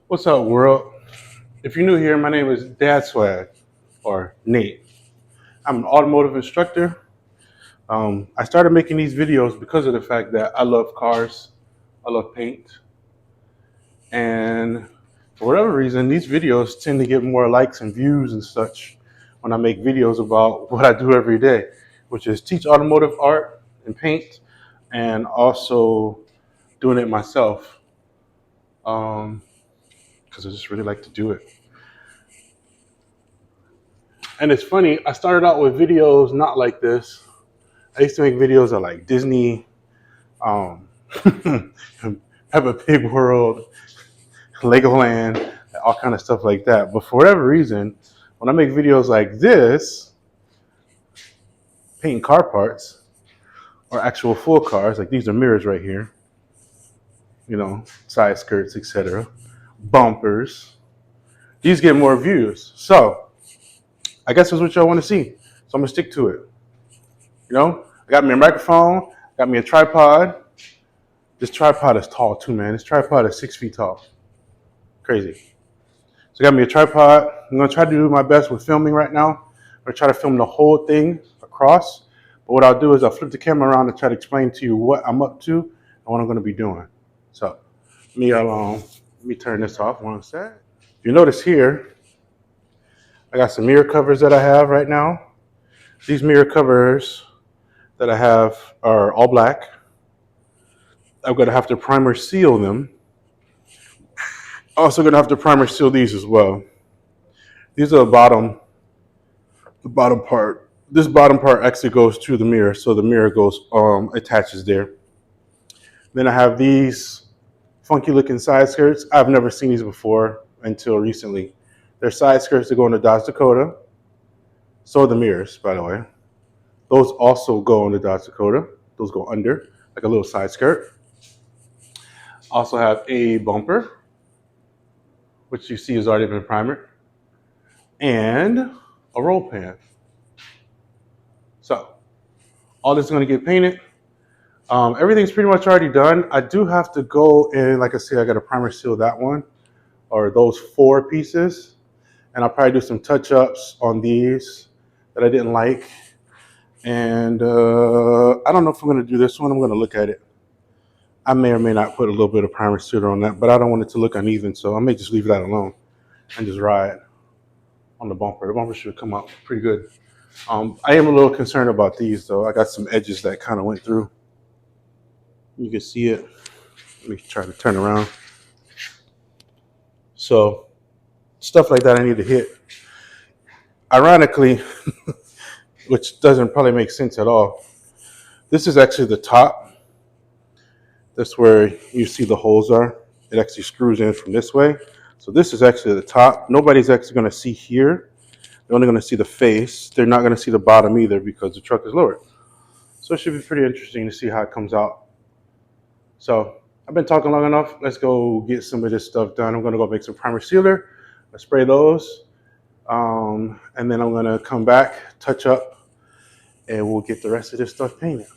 What's up, world? If you're new here, my name is Dad Swag, or Nate. I'm an automotive instructor. I started making these videos because of the fact that I love cars, I love paint, and for whatever reason, these videos tend to get more likes and views and such when I make videos about what I do every day, which is teach automotive art and paint, and also doing it myself, because I just really like to do it. And it's funny, I started out with videos not like this. I used to make videos of like Disney, um, Peppa Pig World, Legoland, all kind of stuff like that. But for whatever reason, when I make videos like this, painting car parts or actual full cars, like these are mirrors right here, side skirts, etc., bumpers, these get more views. So I guess that's what y'all want to see. So I'm gonna stick to it. I got me a microphone, got me a tripod. This tripod is tall too, man. This tripod is 6 feet tall. Crazy. So I got me a tripod. I'm gonna try to do my best with filming right now. I'm gonna try to film the whole thing across. But what I'll do is I'll flip the camera around and try to explain to you what I'm up to and what I'm gonna be doing. So let me turn this off one sec. You notice here, I got some mirror covers that I have right now. These mirror covers that I have are all black. I'm gonna have to primer seal them. Also gonna have to primer seal these as well. These are the bottom part. This bottom part actually goes to the mirror, so the mirror goes attaches there. Then I have these funky looking side skirts. I've never seen these before until recently. They're side skirts that go in the Dodge Dakota. So are the mirrors, by the way. Those also go on the Dodge Dakota. Those go under, like a little side skirt. Also have a bumper, which you see has already been primered, and a roll pan. So all this is going to get painted. Everything's pretty much already done. I do have to go in, like I said, I got to primer seal that one, or those 4 pieces, and I'll probably do some touch-ups on these that I didn't like. And I don't know if I'm going to do this one. I'm going to look at it. I may or may not put a little bit of primer sealer on that, but I don't want it to look uneven, so I may just leave that alone and just ride on the bumper. The bumper should come out pretty good. I am a little concerned about these, though. I got some edges that kind of went through. You can see it. Let me try to turn around. So stuff like that I need to hit. Ironically, which doesn't probably make sense at all, this is actually the top. That's where you see the holes are. It actually screws in from this way. So this is actually the top. Nobody's actually going to see here. They're only going to see the face. They're not going to see the bottom either because the truck is lowered. So it should be pretty interesting to see how it comes out. So I've been talking long enough. Let's go get some of this stuff done. I'm going to go make some primer sealer. I spray those. And then I'm going to come back, touch up, and we'll get the rest of this stuff painted.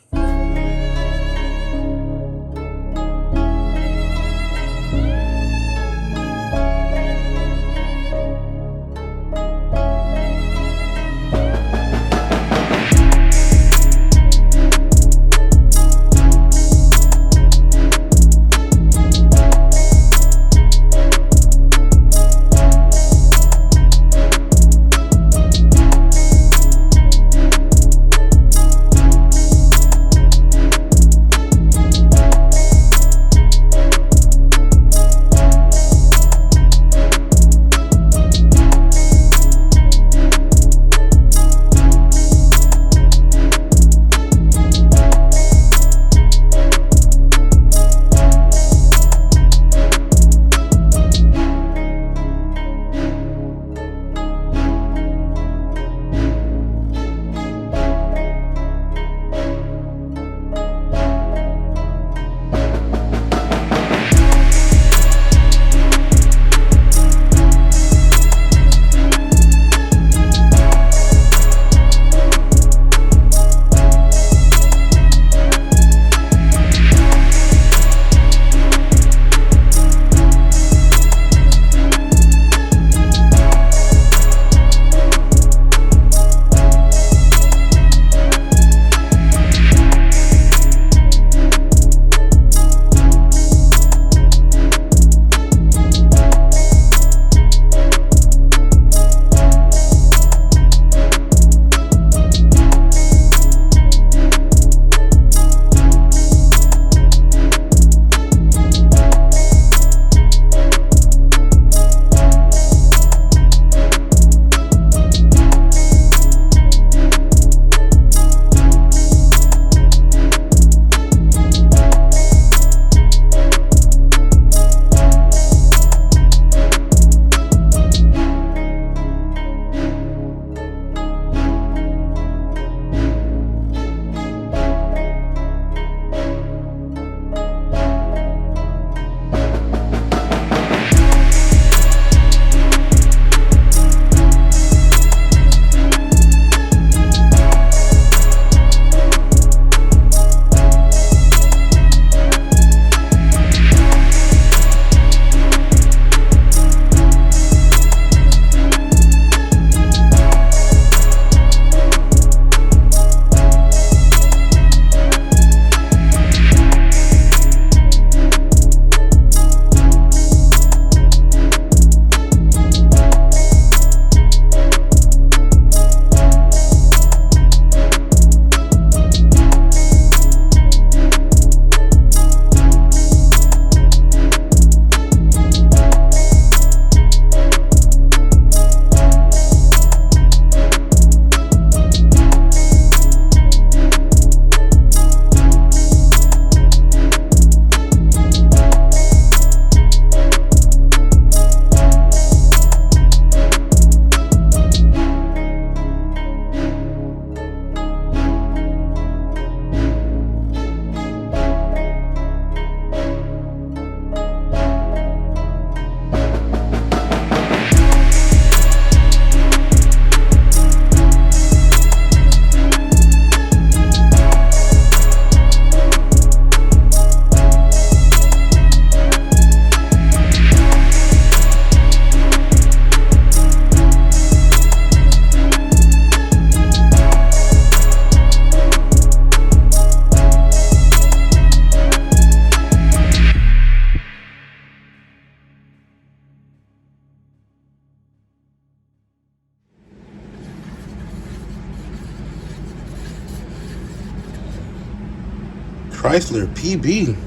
Chrysler PB.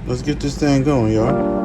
Let's get this thing going, y'all.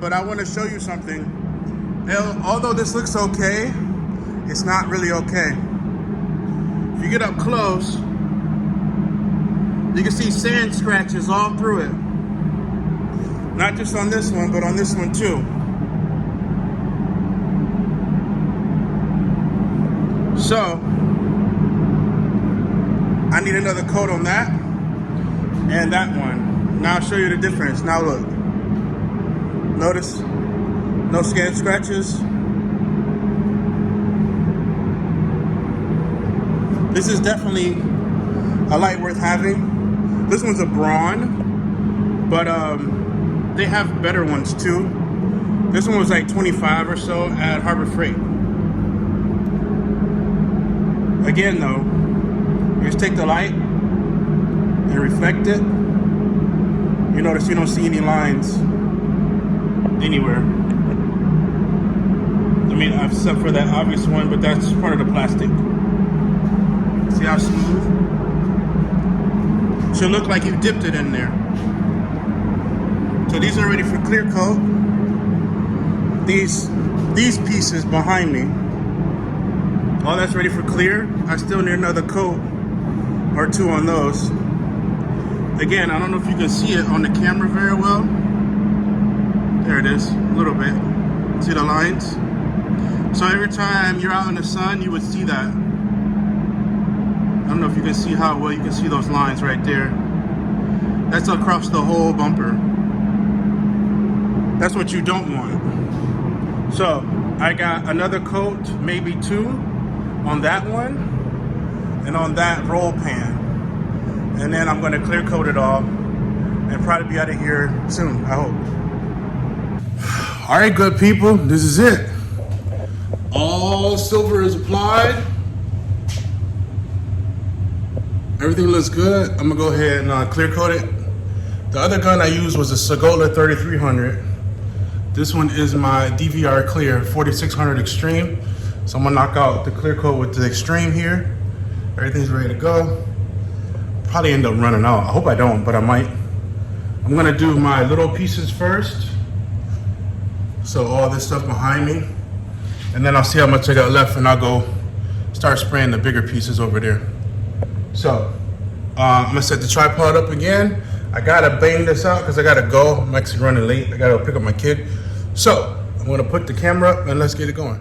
But I want to show you something. Although this looks okay, it's not really okay. If you get up close, you can see sand scratches all through it. Not just on this one, but on this one too. So, I need another coat on that and that one. Now I'll show you the difference. Now look. Notice, no sand scratches. This is definitely a light worth having. This one's a brawn. But they have better ones too. This one was like 25 or so at Harbor Freight. Again though, you just take the light and reflect it. You notice you don't see any lines anywhere. I mean, except for that obvious one, but that's part of the plastic. See how smooth? Should look like you dipped it in there. So these are ready for clear coat. These pieces behind me, all that's ready for clear. I still need another coat or two on those. Again, I don't know if you can see it on the camera very well. There it is, a little bit. See the lines? So every time you're out in the sun, you would see that. I don't know if you can see how well you can see those lines right there. That's across the whole bumper. That's what you don't want. So I got another coat, maybe two, on that one and on that roll pan. And then I'm gonna clear coat it all and probably be out of here soon, I hope. All right, good people, this is it. All silver is applied. Everything looks good. I'm gonna go ahead and clear coat it. The other gun I used was a Segola 3300. This one is my DVR Clear 4600 Extreme. So I'm gonna knock out the clear coat with the Extreme here. Everything's ready to go. Probably end up running out. I hope I don't, but I might. I'm gonna do my little pieces first. So all this stuff behind me. And then I'll see how much I got left and I'll go start spraying the bigger pieces over there. So I'm gonna set the tripod up again. I gotta bang this out because I gotta go. I'm actually running late. I gotta pick up my kid. So I'm gonna put the camera up and let's get it going.